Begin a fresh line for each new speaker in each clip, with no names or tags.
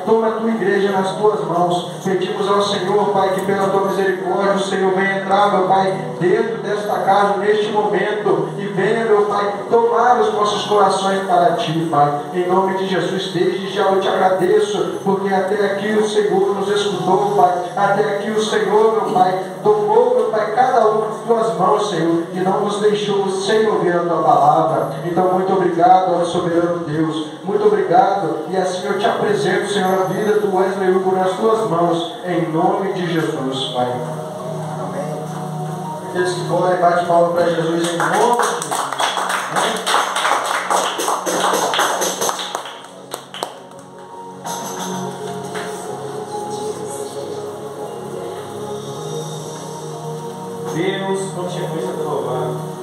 Toma a tua igreja nas tuas mãos. Pedimos ao Senhor, Pai, que pela tua misericórdia o Senhor venha entrar, meu Pai, dentro desta casa, neste momento, e venha, meu Pai, tomar os nossos corações para ti, Pai. Em nome de Jesus, desde já eu te agradeço, porque até aqui o Senhor nos escutou, Pai. Até aqui o Senhor, meu Pai, tomou, meu Pai, cada uma de tuas mãos, Senhor, e não nos deixou sem ouvir a tua palavra. Então, muito obrigado ao soberano Deus. Muito obrigado. E assim eu te apresento, Senhor, a vida do Wesley Hugo nas tuas mãos, em nome de Jesus, Pai. Amém. Aqueles que forem, bate palma para Jesus em nome de Jesus. Amém.
Deus continue sendo louvado.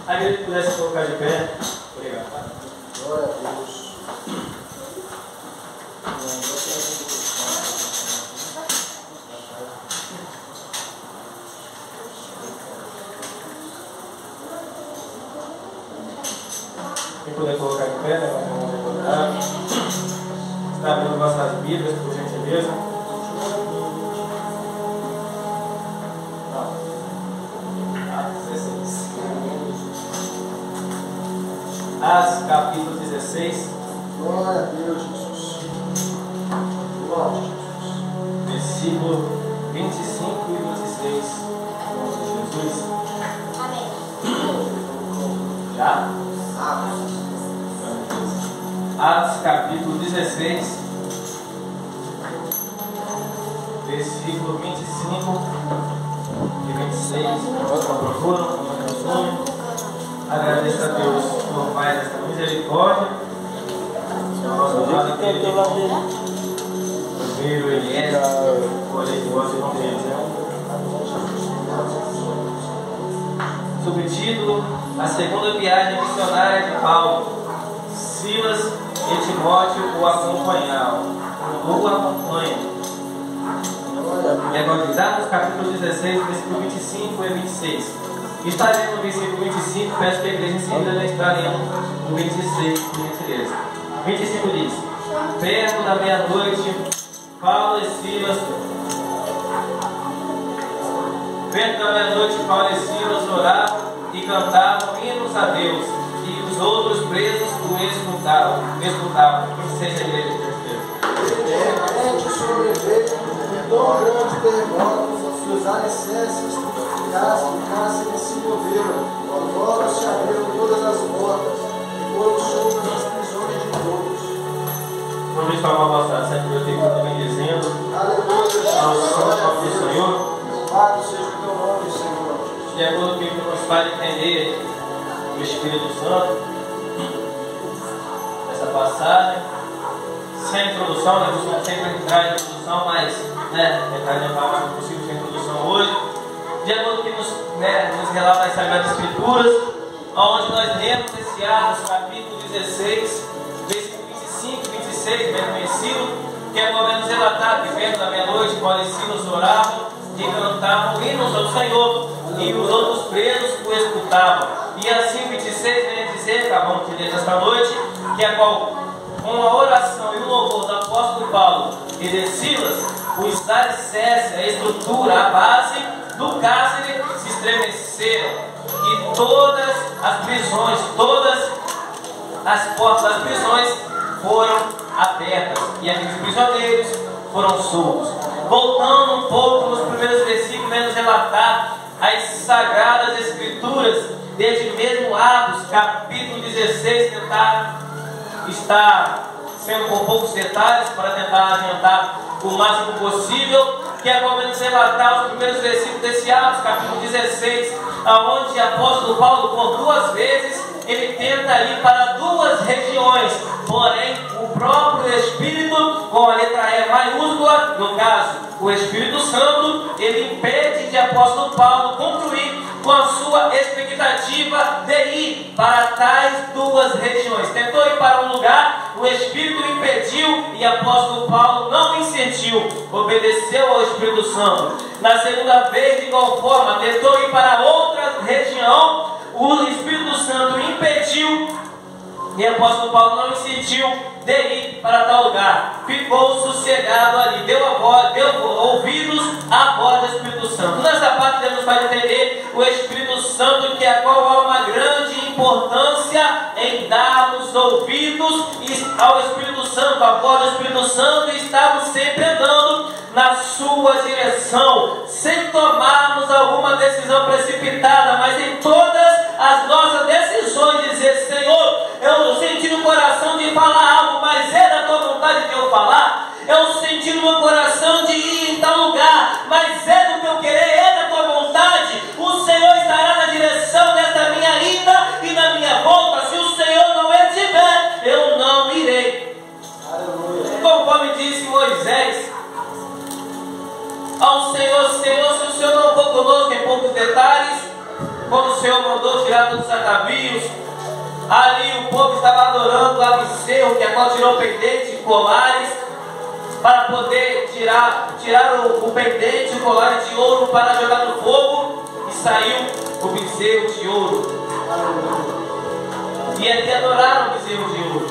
A igreja pudesse colocar de pé. Obrigado.
Glória a Deus.
Quem puder colocar de pé, né? Vamos levantar. Está abrindo nossas Bíblias, por gentileza. Atos, capítulo 16.
Glória a Deus, Jesus. Glória a Jesus.
Versículo 25 e 26. Glória a Jesus.
Amém.
Já?
Atos.
Atos, capítulo 16. Versículo 25 e 26. Procuram, agradeço a Deus por mais esta misericórdia. Nosso amado aquele primeiro Eliezer, porém de vosso irmão subtítulo: A segunda viagem missionária de Paulo. Silas e Timóteo o acompanham. O acompanham. E agora diz Atos capítulo 16, versículo 25 e 26. Está lendo no versículo 25, peço que a igreja em seguida já está lendo no 26, por gentileza. 25 diz: Perto da meia-noite, Paulo e Silas oravam e cantavam hinos a Deus, e os outros presos o escutavam. Que seja a igreja de Deus.
De repente sobreveio tão grande terremoto que os alicerces do cárcere se moveram, logo se abriram todas as portas e foram soltas as prisões de todos.
Vamos tomar a vossa sempre eu tenho também dizendo:
Aleluia,
ao santo nome do Senhor.
louvado seja o teu nome, Senhor.
De acordo com o que nos faz entender o Espírito Santo, essa passagem, sem introdução, né? Eu costumo sempre entrar em introdução, mas tentar adiantar o mais possível sem introdução hoje. De acordo com o que nos relata as Sagradas Escrituras, onde nós lemos esse Atos, capítulo 16, versículo 25 e 26, bem conhecido, que é o momento relatado que perto da meia-noite, Paulo e Silas oravam e cantavam hinos ao Senhor, e os outros presos o escutavam. E assim o 26 vem dizer, acabamos de ler esta noite, que é qual, com a oração e o louvor do apóstolo Paulo e de Silas, os alicerces, a estrutura, a base do cárcere se estremeceram, e todas as prisões, todas as portas das prisões foram abertas, e aqueles prisioneiros foram soltos. Voltando um pouco nos primeiros versículos, vamos relatar as Sagradas Escrituras, desde mesmo Atos, capítulo 16, tentar estar sendo com poucos detalhes, para tentar adiantar o máximo possível, que é como nos relatar os primeiros versículos desse Atos, capítulo 16, onde o apóstolo Paulo, por duas vezes, ele tenta ir para duas regiões, porém, o próprio Espírito, com a letra E maiúscula, no caso, o Espírito Santo, ele impede de apóstolo Paulo concluir com a sua expectativa de ir para tais duas regiões. Tentou ir para um lugar, o Espírito o impediu e o apóstolo Paulo não insistiu, obedeceu ao Espírito Santo. Na segunda vez, de igual forma, tentou ir para outra região, o Espírito Santo o impediu e o apóstolo Paulo não insistiu de ir para tal lugar. Ficou sossegado ali, deu ouvidos à voz do Espírito Santo. Nessa parte Deus vai entender o Espírito Santo, que a qual há uma grande importância em darmos ouvidos ao Espírito Santo, a voz do Espírito Santo, e estarmos sempre andando na sua direção, sem tomarmos alguma decisão precipitada, mas em todas as nossas decisões dizer: Senhor, eu senti no coração de falar algo, mas é da tua vontade de eu falar. Eu senti no meu coração de ir em tal lugar, mas é do teu querer, é da tua vontade. O Senhor estará na direção desta minha ida e na minha volta. Se o Senhor não estiver, eu não irei. Conforme disse Moisés ao Senhor: Senhor, se o Senhor não for conosco em poucos detalhes, quando o Senhor mandou tirar todos os atavios, ali o povo estava adorando a Abisseu, que a qual tirou pendente e colares, para poder tirar o pendente e o colar de ouro para jogar no fogo, e saiu o bezerro de ouro. E ali adoraram o bezerro de ouro.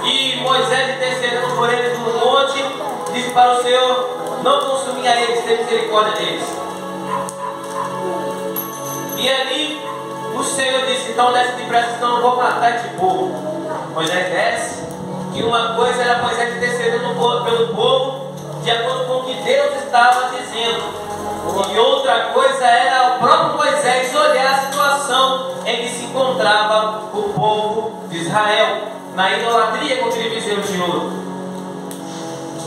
E Moisés, intercedendo por eles no monte, disse para o Senhor: não consumir a eles, ter misericórdia deles. E ali o Senhor disse: então desce depressa, senão eu vou matar esse povo. Moisés desce, e uma coisa era Moisés intercedendo pelo povo, de acordo com o que Deus estava dizendo. E outra coisa era o próprio Moisés olhar a situação em que se encontrava o povo de Israel, na idolatria com aquele bezerro de ouro.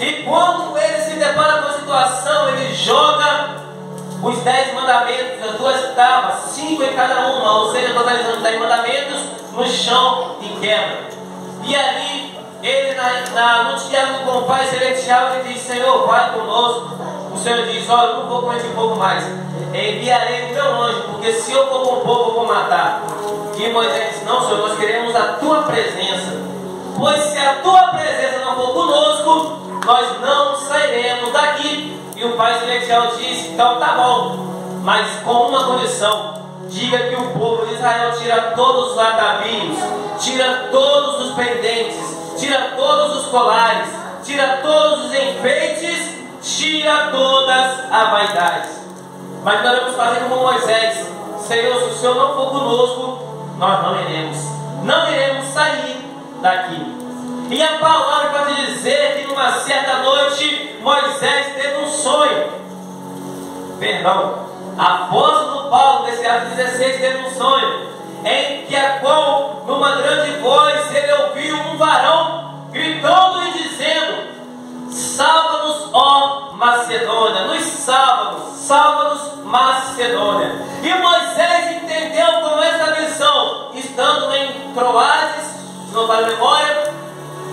E quando ele se depara com a situação, ele joga os 10 mandamentos, as 2 tábuas, 5 em cada uma, ou seja, totalizando 10 mandamentos, no chão e quebra. E ali, ele no diálogo com o Pai Celestial, ele diz: Senhor, vai conosco. O Senhor diz: olha, eu não vou com esse povo mais, enviarei o meu anjo, porque se eu for com o povo, eu vou matar. E Moisés disse: não, Senhor, nós queremos a tua presença, pois se a tua presença não for conosco, nós não sairemos daqui. E o Pai Celestial disse: então tá bom, mas com uma condição: diga que o povo de Israel tira todos os atavios, tira todos os pendentes, tira todos os colares, tira todos os enfeites, tira todas as vaidades. Mas nós vamos fazer como Moisés: Senhor, se o Senhor não for conosco, nós não iremos sair daqui. E a palavra pode dizer que numa certa noite Moisés teve um sonho. Apóstolo Paulo, nesse Atos 16, teve um sonho, em que a qual, numa grande voz, ele ouviu um varão gritando e dizendo: salva-nos, ó Macedônia, nos salva-nos, Macedônia. E Moisés entendeu com essa visão, estando em Troades, se não vale a memória,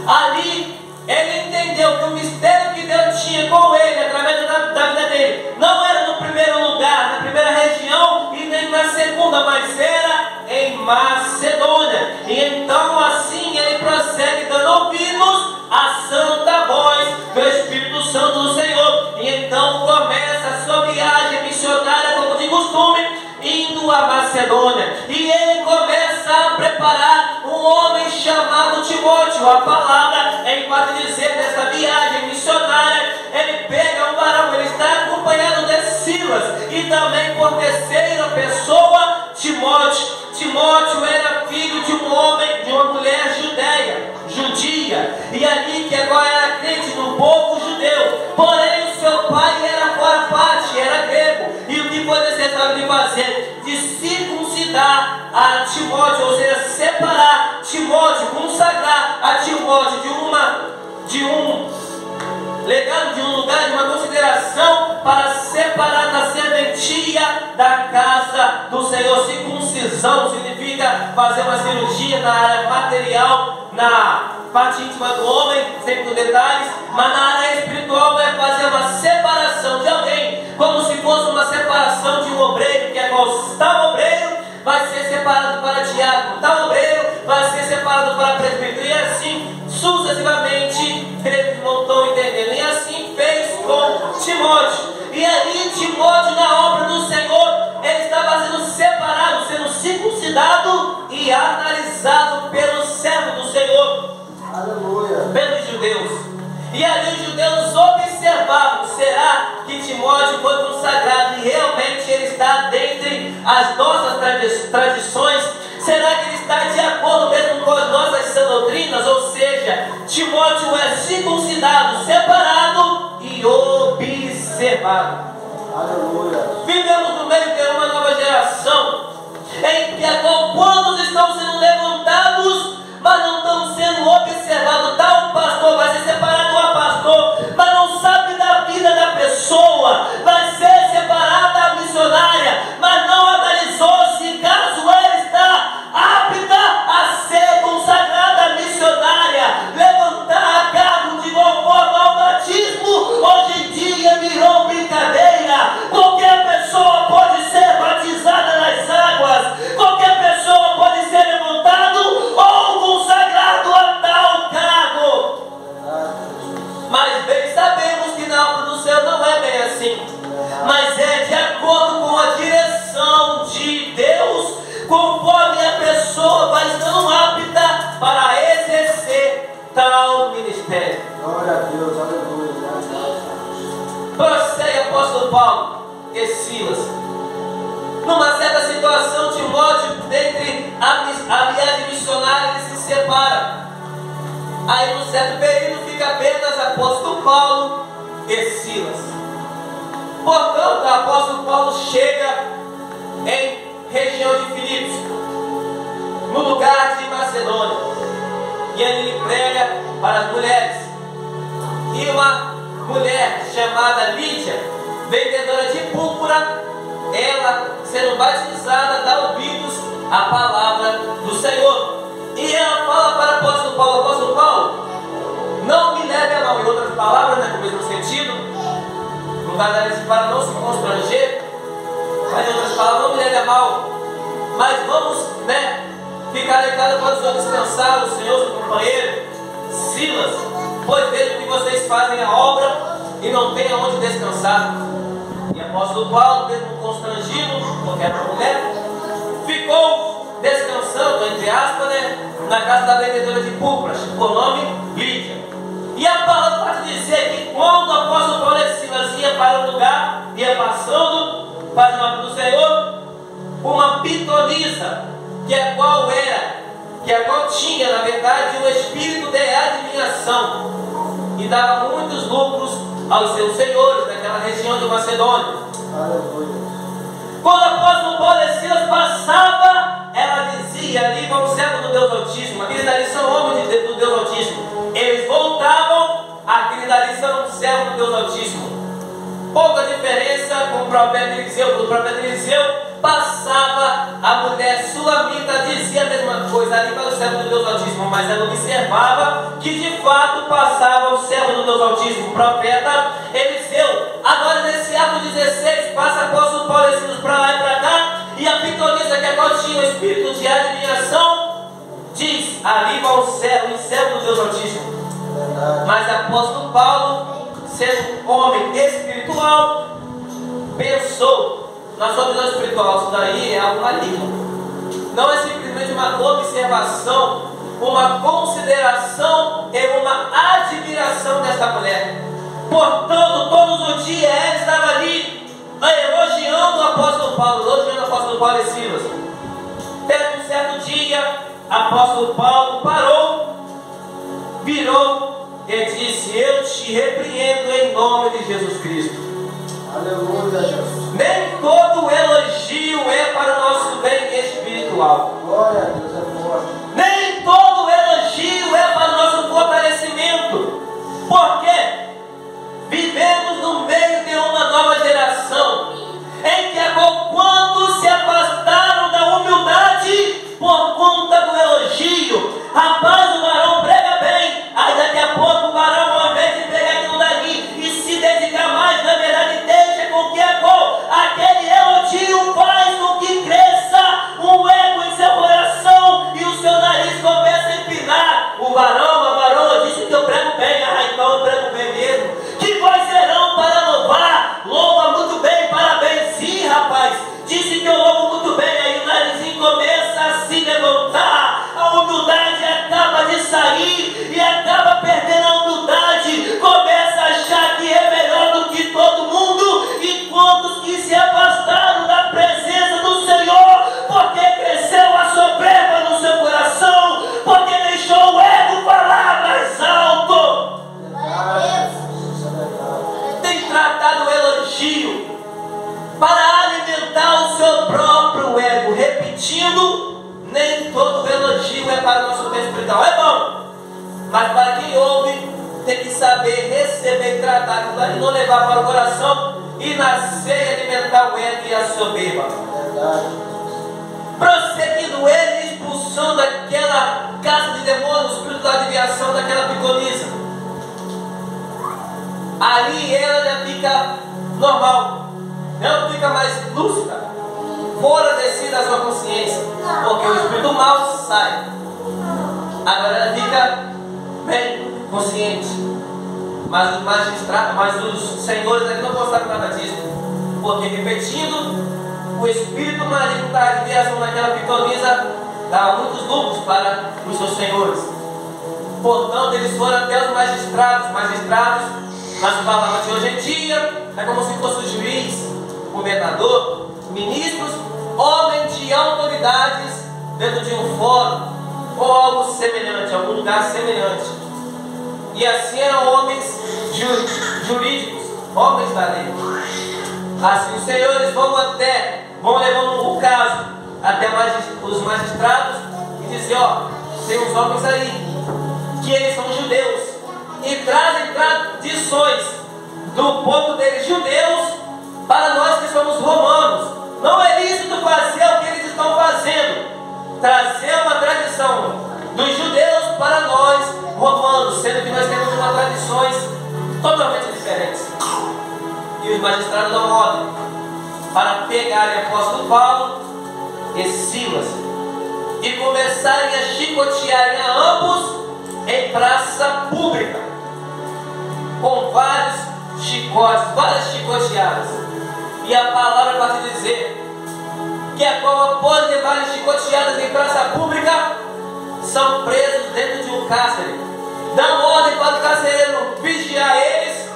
ali ele entendeu que o mistério que Deus tinha com ele, através da vida dele, não era no primeiro lugar, na primeira região, e nem na segunda, mas era em Macedônia. E então assim ele prossegue dando ouvidos à santa voz do Espírito Santo do Senhor. E então começa a sua viagem missionária, como de costume, indo a Macedônia. E ele começa a preparar um homem chamado Timóteo. A palavra, enquanto dizer dessa viagem missionária, ele pega um varão, ele está acompanhado de Silas, e também por terceira pessoa, Timóteo. Timóteo era filho de um homem, de uma mulher judia, e ali que agora era crente no povo judeu, porém o seu pai era fora parte, era grego. E o que foi necessário de fazer? De circuncidar a Timóteo, ou seja, separar Timóteo, consagrar a Timóteo de um legado, de um lugar, de uma consideração, para separar da serventia da casa do Senhor. Circuncisão significa fazer uma cirurgia na área material, na parte íntima do homem, sempre com detalhes, mas na área espiritual é fazer uma separação de alguém, como se fosse uma separação de um obreiro, que é irmãos, tal obreiro vai ser separado para diácono, tal obreiro vai ser separado para presbítero, e assim sucessivamente. Eles não estão entendendo. E assim fez com Timóteo. E ali Timóteo, na obra do Senhor, ele estava sendo separado, sendo circuncidado e analisado pelo servo do Senhor.
Aleluia.
Pelos judeus. E ali os judeus observavam: será que Timóteo foi consagrado e realmente ele está dentre as nossas tradições? Será que ele está de acordo mesmo com as nossas sãs doutrinas? Ou seja, Timóteo é circuncidado, separado e observado.
Aleluia.
Vivemos no meio de uma nova geração em que quantos estão sendo levantados, mas não estão sendo observados. Tal pastor vai ser separado a pastor, mas não sabe da vida da pessoa. Vai ser separada a missionária, mas não analisou se caso ela está apta a ser consagrada missionária, levantar a cargo de igual forma ao batismo. Hoje em dia virou brincadeira. Qualquer pessoa pode ser batizada nas águas, qualquer pessoa pode ser levantado ou consagrado a tal cargo. Mas bem sabemos que na obra do céu não é bem assim, mas é de acordo com a direção de Deus, conforme a pessoa vai estando apta para exercer tal ministério.
Glória a Deus, aleluia.
Prossegue apóstolo Paulo e Silas. Numa certa situação, Timóteo, dentre a viagem missionária, ele se separa. Aí, num certo período, fica apenas apóstolo Paulo e Silas. Portanto, o apóstolo Paulo chega em região de Filipos, no lugar de Macedônia, e ele prega para as mulheres. E uma mulher chamada Lídia, vendedora de púrpura, ela, sendo batizada, dá ouvidos à palavra do Senhor. E ela fala para o apóstolo Paulo: apóstolo Paulo, não me leve a mal. Em outras palavras, né, com o mesmo sentido, no caso ela diz para não se constranger, mas em outras palavras, não me leve a mal, mas vamos, ficar em casa para o Senhor descansar, o Senhor, seu companheiro Silas, pois vejo que vocês fazem a obra e não tem aonde descansar. E o apóstolo Paulo, mesmo constrangido, porque era uma mulher, ficou descansando, entre aspas, na casa da vendedora de púrpuras, por nome Lídia. E a palavra pode dizer que quando o apóstolo Paulo e Silas ia para o lugar, ia passando, fazendo a obra do Senhor, uma pitonisa, que a qual tinha, na verdade, o espírito de adivinhação, e dava muitos lucros aos seus senhores daquela região de Macedônia.
Aleluia.
Quando o apóstolo Paulo e Silas passava, ela dizia: ali vão o servo do Deus Altíssimo, aqueles ali são homens do Deus Altíssimo. Eles voltavam, aqueles ali são servos do Deus Altíssimo. Pouca diferença com o profeta Eliseu. O profeta Eliseu passava, a mulher sulamita dizia a mesma coisa: ali vai o servo do Deus Altíssimo. Mas ela observava que de fato passava o servo do Deus Altíssimo, o profeta Eliseu. Agora, nesse ato 16, passa o apóstolo Paulo e Silas para lá e para cá, e a pitonisa, que agora tinha o espírito de adivinhação, diz: ali vai o servo do Deus Altíssimo. Mas o apóstolo Paulo, sendo homem espiritual, pensou: na sua visão espiritual, isso daí é algo maligno. Não é simplesmente uma observação, uma consideração e uma admiração desta mulher. Portanto, todos os dias ela estava ali elogiando o apóstolo Paulo e Silas. Até um certo dia, o apóstolo Paulo parou, virou e disse: eu te repreendo em nome de Jesus Cristo.
Aleluia, Jesus.
Nem todo elogio é para o nosso bem espiritual.
Glória a Deus, é forte.
Nem todo elogio é para o nosso fortalecimento. Porque vivemos no meio de uma nova geração em que quando se afastaram da humildade por conta do elogio. Rapaz, o varão prega bem, aí daqui a pouco o varão, ao invés de pegar aquilo dali e se dedicar mais, na verdade deixa com que aquele elogio faz com Disse que eu louvo muito bem, aí o narizinho começa a se levantar, a humildade acaba de sair e acaba perdendo a humildade, começa a achar que é melhor do que todo mundo. E quantos que se afastaram da presença do Senhor, porque cresceu a soberba no seu coração, porque deixou o ego falar mais alto, tem tratado o elogio para alimentar o seu próprio ego, repetindo: nem todo elogio é para o nosso bem espiritual. É bom, mas para quem ouve tem que saber receber e tratar aquilo ali, não levar para o coração e nascer e alimentar o ego e a soberba. Prosseguindo ele, expulsando aquela casa de demônios, o espírito da adivinhação daquela pitonisa. Ali ela já fica normal, não fica mais lúcida, fora descida a sua consciência, porque o espírito mal sai. Agora ela fica bem consciente. Mas os magistrados, mas os senhores aqui não gostaram nada disso, porque, repetindo, o espírito maligno da adivinhação daquela pitonisa dava muitos lucros para os seus senhores. Portanto, eles foram até os magistrados, nas palavras de hoje em dia, é como se fosse o juiz, governador, ministros, homens de autoridades dentro de um fórum ou algo semelhante, algum lugar semelhante. E assim eram homens jurídicos, homens da lei. Assim os senhores vão levando o caso até os magistrados e dizem: ó, tem uns homens aí que eles são judeus e trazem tradições do povo deles, judeus, para nós que somos romanos. Não é lícito fazer o que eles estão fazendo, trazer uma tradição dos judeus para nós romanos, sendo que nós temos uma tradições totalmente diferentes. E os magistrados dão ordem para pegarem o apóstolo Paulo e Silas e começarem a chicotearem a ambos em praça pública, com vários chicotes, várias chicoteadas. E a palavra vai te dizer que após levarem chicoteadas em praça pública, são presos dentro de um cárcere. Dão ordem para o carcereiro vigiar eles,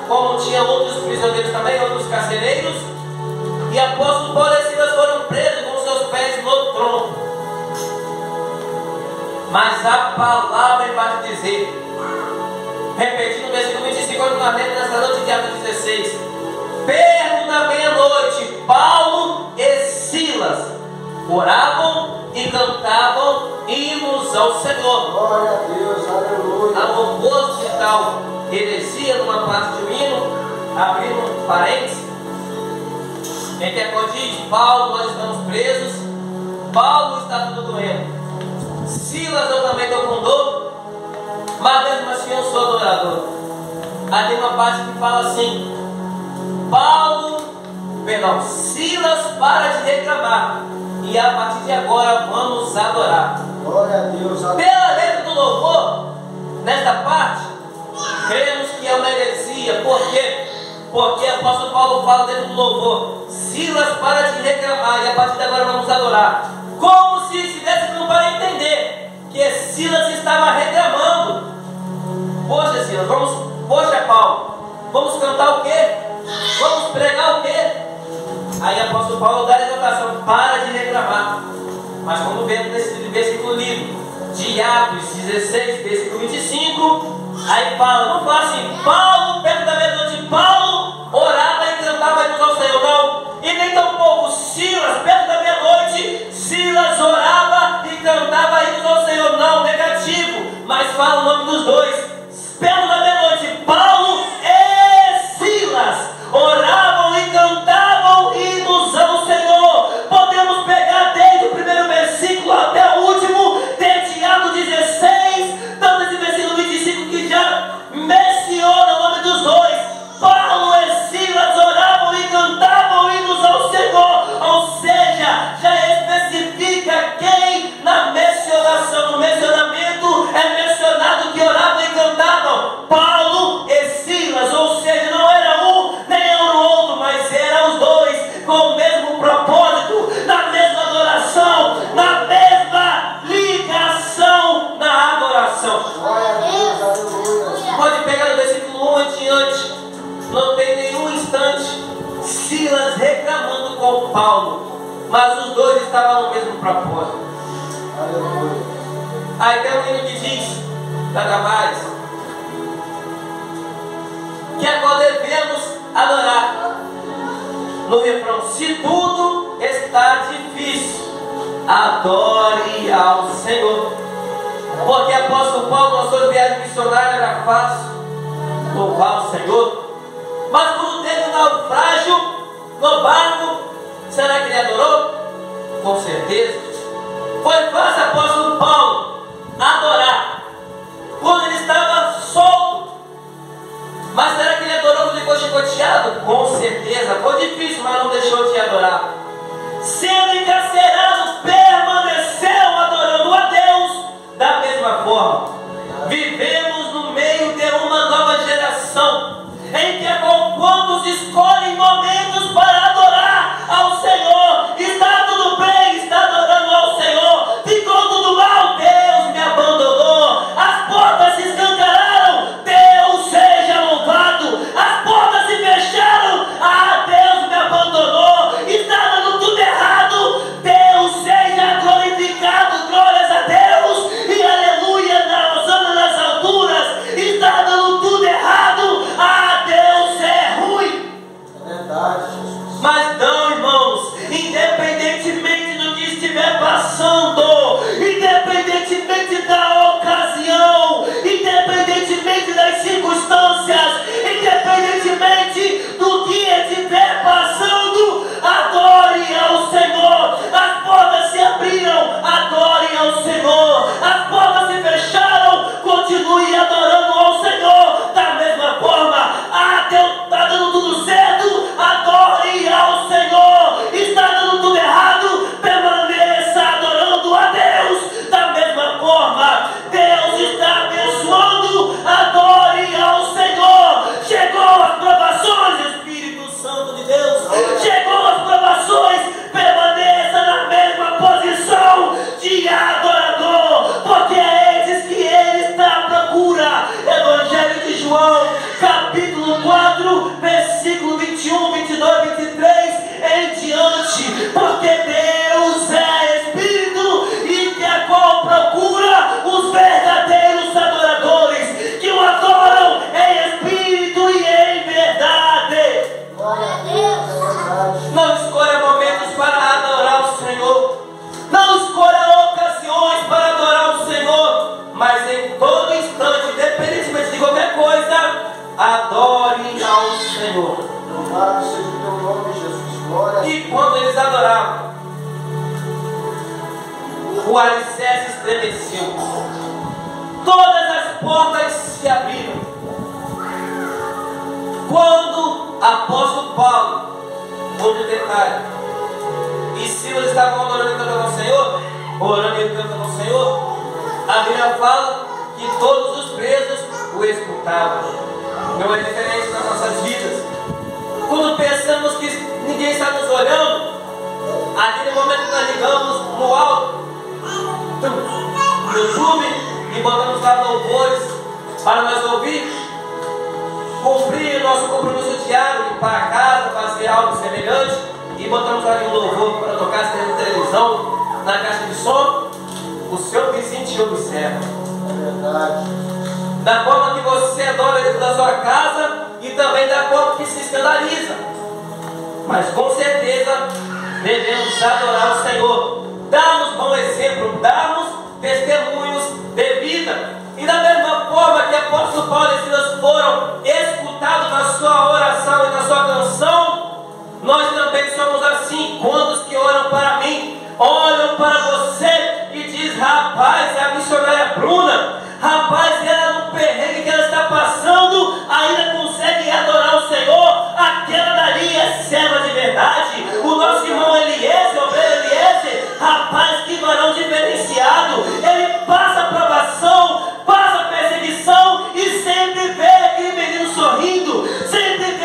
como tinha outros prisioneiros também, outros carcereiros. E apóstolo Paulo e Silas foram presos com seus pés no tronco. Mas a palavra vai te dizer, repetindo o versículo 25, quando nós lemos nessa noite de Atos 16: perto da meia-noite, Paulo e Silas oravam e cantavam hinos ao Senhor.
Glória a Deus, aleluia.
A oposto de tal heresia, numa parte de um hino, abrindo um parênteses, em que diz: Paulo, nós estamos presos, Paulo está tudo doendo, Silas eu também estou com dor, mas mesmo assim eu sou adorador. Aí tem uma parte que fala assim: Silas, para de reclamar, e a partir de agora vamos adorar.
Glória a Deus.
Pela letra do louvor, nesta parte, cremos que é uma heresia. Por quê? Porque o apóstolo Paulo fala dentro do louvor: Silas, para de reclamar, e a partir de agora vamos adorar. Como se estivesse dando para entender que Silas estava reclamando. Poxa, Silas, poxa, Paulo, vamos cantar o quê? Vamos pregar o quê? Aí o apóstolo Paulo dá a exortação: para de reclamar. Mas como vemos nesse versículo livro de Atos 16, versículo 25, aí fala, não fala assim: Paulo, perto da meia-noite, Paulo orava e cantava hinos ao Senhor, não. E nem tampouco Silas, perto da meia-noite, Silas orava e cantava hinos ao Senhor, não, negativo. Mas fala o nome dos dois: perto da meia-noite, Paulo e Silas oravam e cantavam hinos ao Senhor. Podemos pegar desde o primeiro versículo até o último, de Atos 16, tanto esse versículo 25 que já menciona o nome dos dois. Paulo e Silas oravam e cantavam Paulo, mas os dois estavam no mesmo propósito.
Aleluia.
Aí tem um hino que diz, nada mais, que agora devemos adorar. No refrão, se tudo está difícil, adore ao Senhor. Porque apóstolo Paulo, na sua viagem missionária, era fácil louvar o Senhor. Mas quando teve um naufrágio no barco, será que ele adorou? Com certeza. Foi fácil, apóstolo Paulo, adorar quando ele estava solto. Mas será que ele adorou quando ele foi chicoteado? Com certeza. Foi difícil, mas não deixou de adorar. Sendo encarcerado, permaneceu adorando a Deus. Da mesma forma, vivemos no meio de uma nova geração, em que quantos escolhem momentos para adorar ao Senhor. Está tudo bem, está adorando ao Senhor. Ficou tudo mal, Deus me abandonou. As portas se escancararam, Deus seja louvado. As portas se fecharam, Deus me abandonou. Está dando tudo errado, Deus seja glorificado. Glórias a Deus e aleluia, nas alturas. Está dando tudo errado, Deus é ruim.
É verdade, Jesus.
Mas não, irmãos, independentemente do que estiver passando, independentemente da ocasião, independentemente das circunstâncias, independentemente do que estiver passando, adore ao Senhor. As portas se abriram, adore ao Senhor. As portas se fecharam, continue adorando ao Senhor. Da mesma forma, Deus está dando tudo certo, adore ao Senhor. Está dando tudo errado, permaneça adorando a Deus. Da mesma forma, Deus está abençoando, adore ao Senhor. Chegou as provações, Espírito Santo de Deus. Chegou as provações, permaneça na mesma posição de adorador, porque é esses que Ele está à procura. Evangelho de João, capítulo 4, versículo 21, 22, 23 em diante. Porque Deus é Espírito e que a qual procura os verdadeiros adoradores, que o adoram em Espírito e em verdade.
Glória a Deus, é verdade.
Não escolha momentos para adorar o Senhor. Não escolha ocasiões para adorar o Senhor. Mas em todo instante, independentemente de qualquer coisa, adore ao Senhor.
Louvado seja o teu nome, Jesus. Glória a Deus.
E quando eles adoravam, o alicerce estremeceu. Todas as portas se abriram. Quando apóstolo Paulo, outro detalhe, e Silas estavam adorando e cantando ao Senhor, orando e cantando ao Senhor, a Bíblia fala que todos os presos o escutavam. Não é diferente nas nossas vidas. Quando pensamos que ninguém está nos olhando, aquele momento que nós ligamos no alto, no YouTube, e botamos lá louvores para nós ouvir, cumprir nosso compromisso diário, limpar a casa, fazer algo semelhante, e botamos ali um louvor para tocar na televisão, na caixa de som, o seu vizinho te observa.
É verdade.
Da forma que você adora dentro da sua casa e também da forma que se escandaliza. Mas com certeza devemos adorar o Senhor, darmos bom exemplo, darmos testemunhos de vida. E da mesma forma que apóstolo Paulo e Silas foram escutados na sua oração e na sua canção, nós também somos assim. Quantos que olham para mim, olham para você e diz: rapaz, é a missionária Bruna, rapaz, ela no perrengue que ela está passando, ainda consegue adorar o Senhor. Aquela dali é serva de verdade. O nosso irmão Eliezer, obreiro Eliezer, rapaz, que varão diferenciado. Ele passa aprovação, passa perseguição e sempre vê aquele menino sorrindo, sempre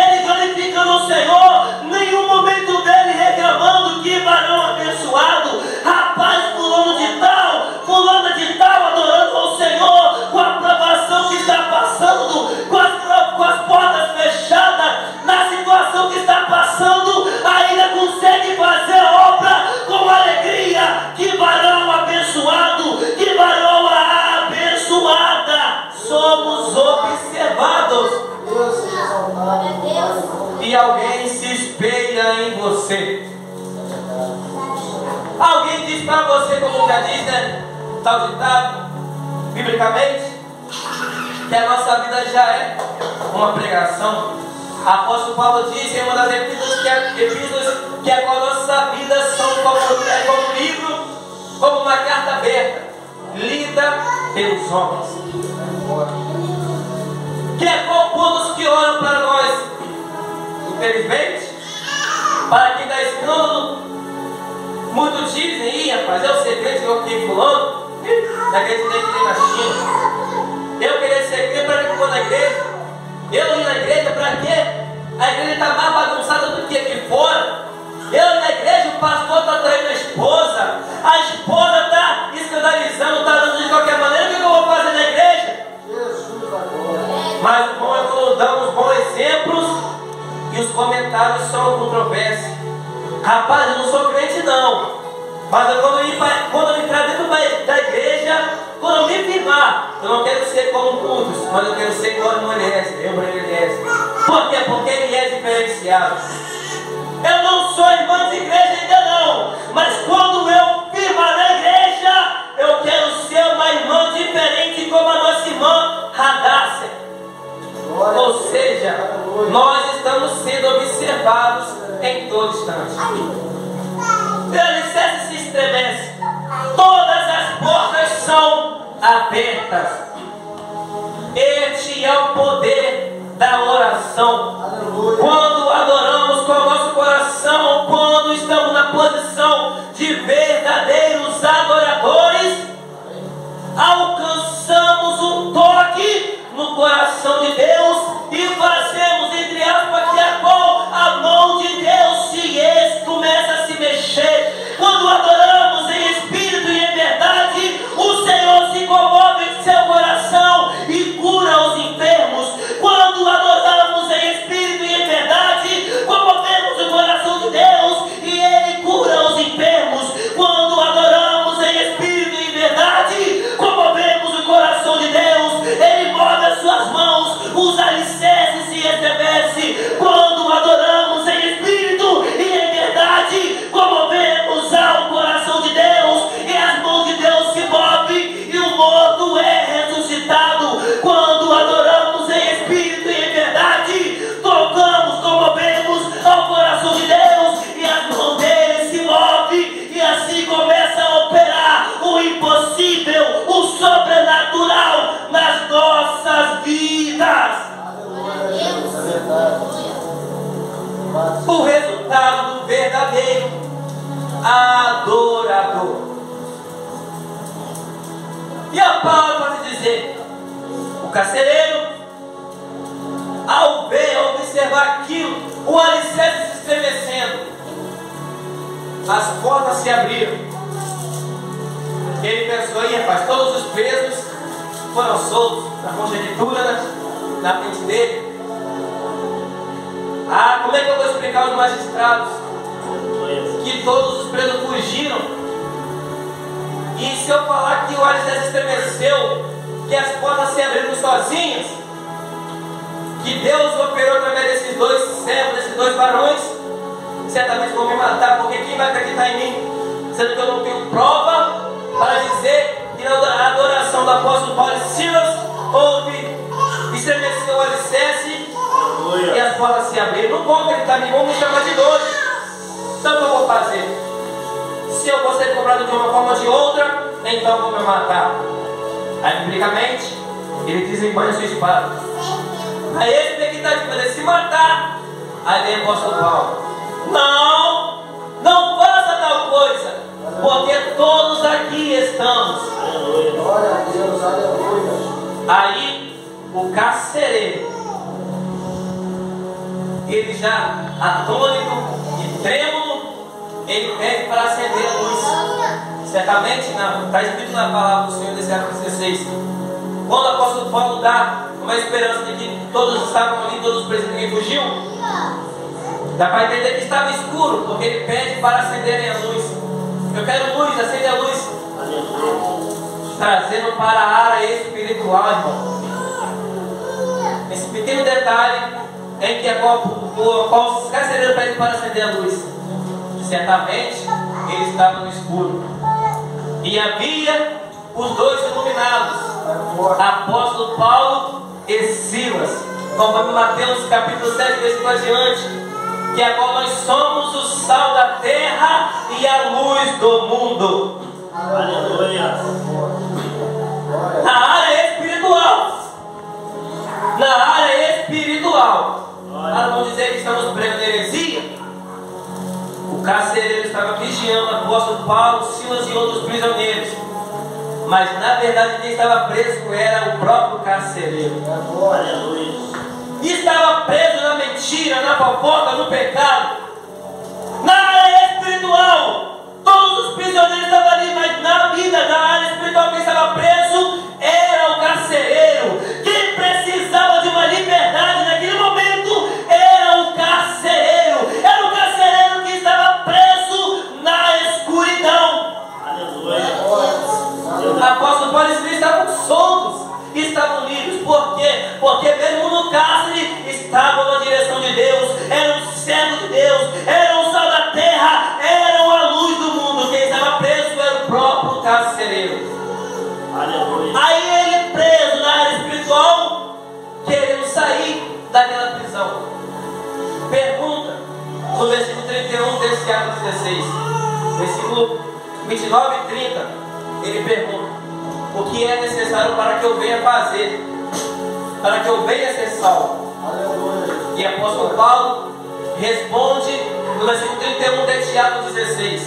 Alguém diz para você, como já diz, né? Tal ditado, biblicamente, que a nossa vida já é uma pregação. Apóstolo Paulo diz em uma das epístolas que a nossa vida são como um livro, como uma carta aberta, lida pelos homens. Que é com todos que olham para nós, infelizmente, para quem dá escândalo, muitos dizem, rapaz, eu sei crente, eu fiquei fulano, daquele que nem na China. Eu queria ser crente para que eu vou na igreja. Eu ir na igreja para quê? A igreja está mais bagunçada do que aqui fora. Eu ir na igreja, o pastor está traindo a esposa está escandalizando, está dando de qualquer maneira. O que eu vou fazer na igreja? Mas o bom é quando damos bons exemplos e os comentários são controvérsia. Rapaz, eu não sou crente não, mas quando eu entrar dentro da igreja, quando eu me firmar, eu não quero ser como muitos, mas eu quero ser igual a Eliezer. Por quê? Porque ele é diferenciado. Eu não sou irmã de igreja ainda não, mas quando eu firmar na igreja, eu quero ser uma irmã diferente como a nossa irmã Radássia. Ou seja, nós estamos sendo observados em todo instante. O alicerce se estremece. Todas as portas são abertas. Este é o poder da oração. Quando adoramos com o nosso coração, quando estamos na posição de verdadeiros adoradores, alcançamos um toque no coração de Deus e fazemos, entre aspas, que a mão de Deus começa a se mexer. Quando adoramos em espírito e em verdade, o Senhor se comove em seu coração e cura os enfermos. Quando adoramos em espírito e em verdade, comovemos o coração de Deus e Ele cura os enfermos. Quando adoramos em espírito e em verdade, comovemos o coração de Deus, Ele move as suas mãos, os alicerces se estremecem. Quando adoramos em espírito e em verdade, comovemos ao coração de Deus e as mãos de Deus se movem e o morto é ressuscitado. Quando adoramos em espírito e em verdade, tocamos, comovemos ao coração de Deus e as mãos dele se movem e assim começa a operar o impossível, o sobrenatural nas nossas vidas. O resultado do verdadeiro adorador. E a palavra pode dizer: o carcereiro, ao ver, ao observar aquilo, o alicerce se estremecendo, as portas se abriram. Ele pensou: aí, rapaz, todos os presos foram soltos na congenitura, na frente dele. Como é que eu vou explicar aos magistrados que todos os presos fugiram? E se eu falar que o alicerce estremeceu, que as portas se abriram sozinhas, que Deus operou através desses dois servos, desses dois varões, certamente vão me matar, porque quem vai acreditar em mim, sendo que eu não tenho prova para dizer que na adoração do apóstolo Paulo e Silas houve, estremeceu o alicerce e as portas se abriram. Não vão acreditar em mim, vão me chamar de doido. Então o que eu vou fazer? Se eu vou ser cobrado de uma forma ou de outra, então vou me matar. Aí, biblicamente, ele desembanha sua espada. Aí ele tem que estar de fazer se matar. Aí vem o apóstolo Paulo: não faça tal coisa, porque todos aqui estamos.
Glória a Deus, aleluia.
Aí o carcereiro, ele já atônito e trêmulo, ele pede para acender a luz. Certamente está escrito na palavra do Senhor desse Atos 16. Quando o apóstolo Paulo dá uma esperança de que todos estavam ali, todos os presos, ninguém fugiu, dá para entender que estava escuro, porque ele pede para acenderem a luz. Eu quero luz, acende a luz. Trazendo para a área espiritual, irmão. Esse pequeno detalhe em que o carcereiro pede para acender a luz. Certamente ele estava no escuro. E havia os dois iluminados, apóstolo Paulo e Silas. Conforme Mateus capítulo 7, versículo adiante, que agora nós somos o sal da terra e a luz do mundo.
Aleluia.
Na área espiritual. Na área espiritual. Para não dizer que estamos presos na heresia, o carcereiro estava vigiando o apóstolo Paulo, Silas e outros prisioneiros. Mas na verdade quem estava preso era o próprio carcereiro.
Aleluia.
E estava preso na mentira, na fofoca, no pecado. Na área espiritual, todos os prisioneiros estavam ali, mas na vida, na área espiritual, quem estava preso era o carcereiro. Quem precisava de uma liberdade naquele momento era o carcereiro. Era o carcereiro que estava preso na escuridão.
Aleluia.
O apóstolo Paulo e Silas estavam soltos, estavam livres. Por quê? Porque mesmo no cárcere estavam na direção de Deus, eram servos de Deus, eram o sal da terra, eram a luz do mundo. Quem estava preso era o próprio carcereiro.
Aleluia.
Aí ele preso na área espiritual, querendo sair daquela prisão. Pergunta no versículo 31 desse capítulo 16, versículo 29 e 30, ele pergunta: o que é necessário para que eu venha fazer, para que eu venha ser salvo? E apóstolo Paulo responde no versículo 31 de Atos 16: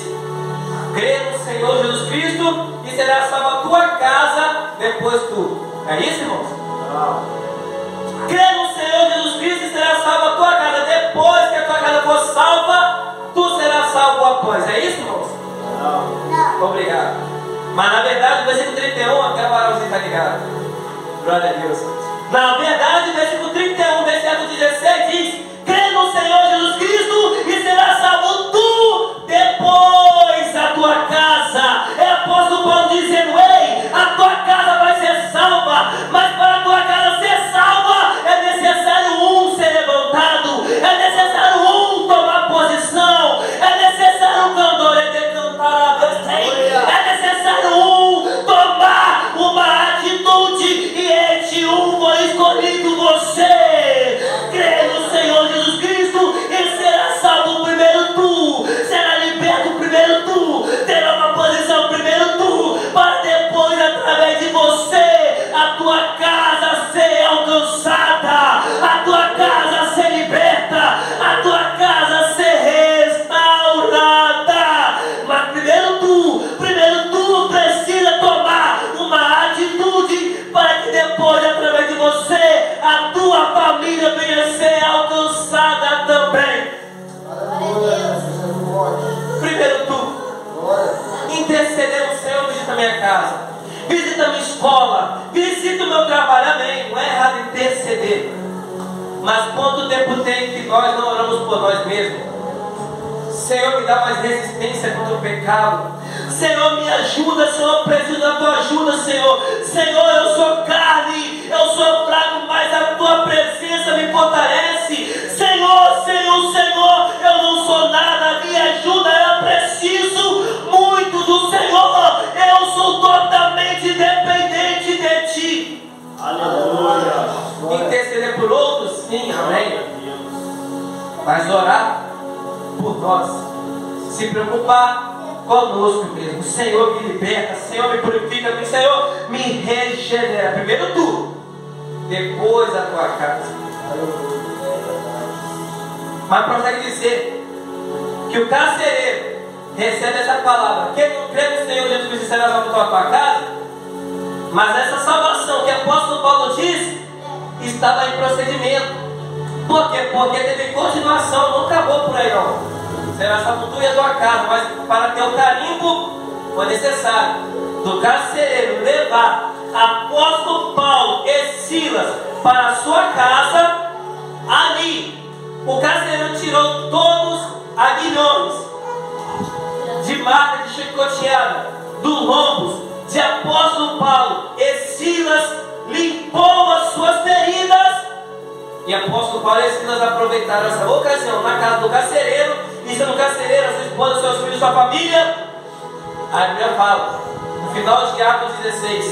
crê no Senhor Jesus Cristo e será salva a tua casa depois tu. É isso, irmãos? Crê no Senhor Jesus Cristo e será salva a tua casa. Depois que a tua casa for salva, tu serás salvo após. É isso, irmãos? Não. Obrigado. Mas na verdade, o versículo 31, até agora você está ligado. Glória a Deus. Na verdade, o versículo 31 desse Atos 16 diz: crê no Senhor Jesus Cristo e será salvo tu, depois a tua casa. É o apóstolo Paulo dizendo: ei, a tua casa vai ser salva, mas para a tua casa ser salva é necessário um ser levantado, é necessário um tomar posição, é necessário um cantor cantar a Deus, é necessário um tomar uma atitude, e este um foi escolhido você. Crê no Senhor Jesus Cristo e será salvo primeiro tu, será liberto primeiro tu, terá uma posição primeiro tu, para depois através de você a tua casa ser alcançada, a tua casa ser liberta, a tua casa ser restaurada. Mas primeiro tu precisa tomar uma atitude para que depois através de você a tua família venha ser alcançada também. Primeiro tu interceder no Senhor: visita a minha casa, visita a minha escola, visita o meu trabalho. Amém. Não é errado interceder, mas quanto tempo tem que nós não oramos por nós mesmos? Senhor, me dá mais resistência contra o pecado. Senhor, me ajuda. Senhor, preciso da tua ajuda, Senhor. Senhor, eu sou carne, eu sou fraco, mas a tua presença me fortalece. Senhor, eu não sou nada, me ajuda. Eu preciso muito do Senhor. Eu sou totalmente dependente de ti.
Aleluia.
Interceder por outros, sim, amém. Mas orar por nós, se preocupar conosco mesmo. Senhor, me liberta, Senhor, me purifica, Senhor, me regenera. Primeiro tu, depois a tua casa. Mas prossegue dizer que o carcereiro recebe essa palavra: quem não crê no Senhor Jesus Cristo será salvo a tua casa. Mas essa salvação que o apóstolo Paulo diz estava em procedimento. Por quê? Porque teve continuação, não acabou por aí não. Será salvo tu e a tua casa, mas para ter o carimbo foi necessário do carcereiro levar apóstolo Paulo e Silas para a sua casa. Ali o carcereiro tirou todos os aguilhões de marca de chicoteada, dos lombos de apóstolo Paulo e Silas, limpou as suas feridas. E apóstolo Paulo e Silas aproveitaram essa ocasião na casa do carcereiro Isso no carcereiro, a sua esposa, seus filhos, sua família. A Bíblia fala, no final de Atos 16,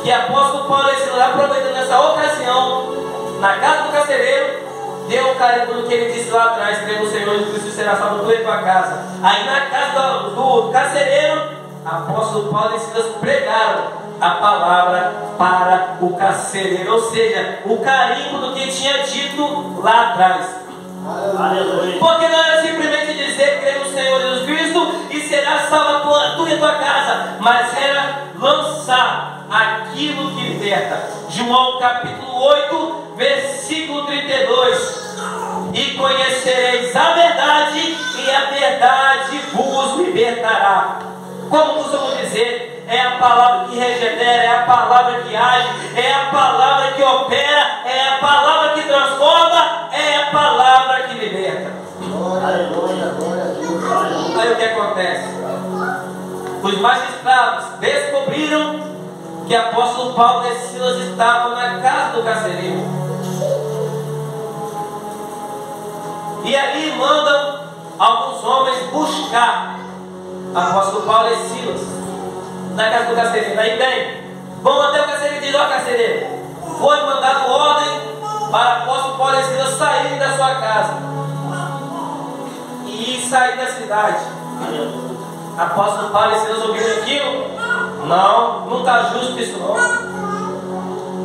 que o apóstolo Paulo, aproveitando essa ocasião, na casa do carcereiro, deu o carimbo do que ele disse lá atrás: crê no Senhor Jesus Cristo, será salvo tu e tua casa. Aí na casa do carcereiro, apóstolo Paulo e Silas pregaram a palavra para o carcereiro, ou seja, o carimbo do que tinha dito lá atrás.
Aleluia.
Porque não era simplesmente dizer crê no Senhor Jesus Cristo e será salva tu e tua casa, mas era lançar aquilo que liberta. João capítulo 8, versículo 32. E conhecereis a verdade, e a verdade vos libertará. Como costumamos dizer, é a palavra que regenera, é a palavra que age, é a palavra que opera, é a palavra que transforma, é a palavra que liberta.
Aleluia. Glória a Deus.
Aí o que acontece? Os magistrados descobriram que apóstolo Paulo e Silas estavam na casa do carcereiro. E ali mandam alguns homens buscar apóstolo Paulo e Silas na casa do carcereiro. Aí bem, vão até o carcereiro e diz: ó carcereiro, foi mandado ordem para apóstolo Paulo e Silas saírem da sua casa e sair da cidade. Apóstolo Paulo e Silas ouviram aquilo? Não está justo isso não.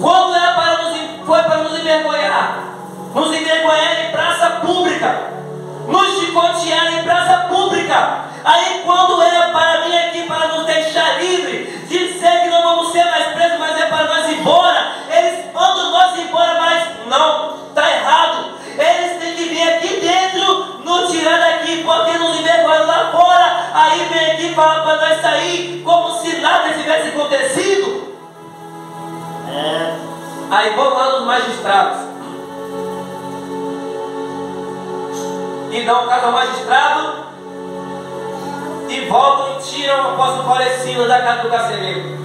Quando foi para nos envergonhar em praça pública, nos chicotear em praça pública. Aí quando é para vir aqui para nos deixar livre, dizer que não vamos ser mais presos, mas é para nós ir embora, eles mandam nós ir embora, mas não, está errado. Eles têm que vir aqui dentro, nos tirar daqui, porque nos envergonham lá fora, aí vem aqui para nós sair, como se nada tivesse acontecido. Aí vão lá nos magistrados e dão o caso ao magistrado e voltam e tiram o apóstolo Paulo e Silas da casa do carcereiro.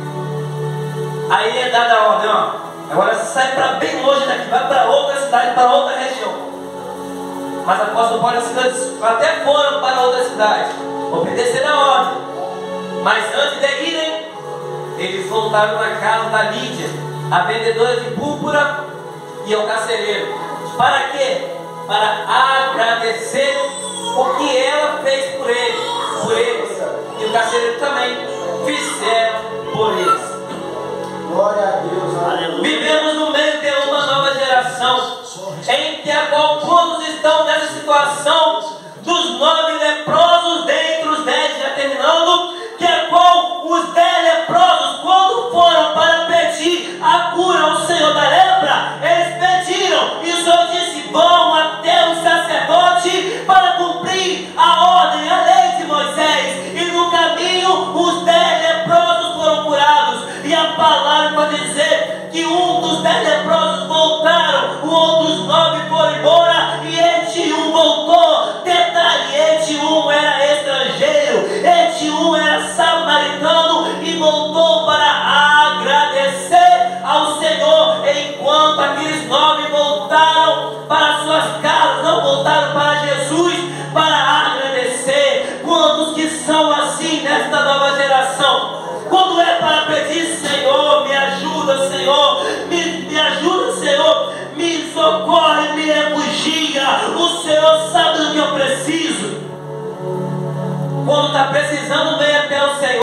Aí é dada a ordem: ó, agora sai para bem longe daqui, vai para outra cidade, para outra região. Mas o apóstolo Paulo e Silas até foram para outra cidade, obedeceram a ordem. Mas antes de irem, eles voltaram na casa da Lídia, a vendedora de púrpura, e ao carcereiro. Para quê? Para agradecer o que ela fez por eles. E o carcereiro também fizeram por eles.
Glória a Deus.
Aleluia.
Vivemos no meio de uma nova geração, em que a qual todos estão nessa situação dos 9 leprosos dentre os 10, já terminando, que a qual os 10 leprosos, quando foram para pedir a cura ao Senhor da lepra, eles pediram, e o Senhor disse: vão até o sacerdote para cumprir a ordem, a lei de Moisés. E no caminho os 10 leprosos foram curados. E a palavra para dizer que um dos 10 leprosos voltaram, os outros 9 foram embora, e este um voltou. Detalhe, este um era estrangeiro, este um era samaritano, e voltou para agradecer ao Senhor, enquanto aqueles 9 voltaram para suas casas, não voltaram para Jesus para agradecer. Quantos que são assim nesta nova geração? Quando é para pedir: Senhor, me ajuda, Senhor, me ajuda, Senhor, me socorre, me refugia, o Senhor sabe do que eu preciso. Quando está precisando, vem